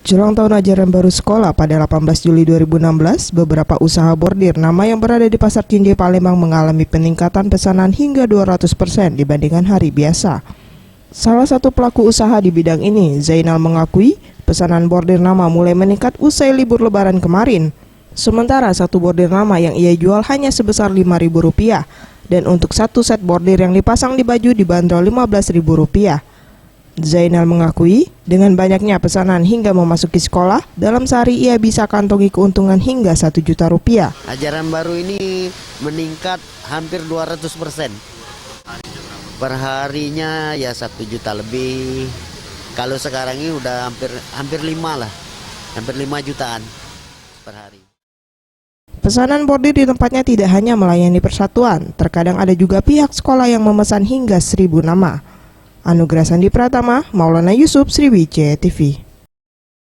Jelang tahun ajaran baru sekolah pada 18 Juli 2016, beberapa usaha bordir nama yang berada di Pasar Cinjai Palembang mengalami peningkatan pesanan hingga 200% dibandingkan hari biasa. Salah satu pelaku usaha di bidang ini, Zainal, mengakui pesanan bordir nama mulai meningkat usai libur lebaran kemarin. Sementara satu bordir nama yang ia jual hanya sebesar Rp5.000 dan untuk satu set bordir yang dipasang di baju dibanderol Rp15.000. Zainal mengakui dengan banyaknya pesanan hingga memasuki sekolah, dalam sehari ia bisa kantongi keuntungan hingga Rp1 juta. Ajaran baru ini meningkat hampir 200%. Perharinya ya 1 juta lebih. Kalau sekarang ini udah hampir 5 lah. Hampir 5 jutaan per hari. Pesanan bordir di tempatnya tidak hanya melayani persatuan, terkadang ada juga pihak sekolah yang memesan hingga 1.000 nama. Anugerah Sandi Pratama, Maulana Yusuf, Sriwijaya TV.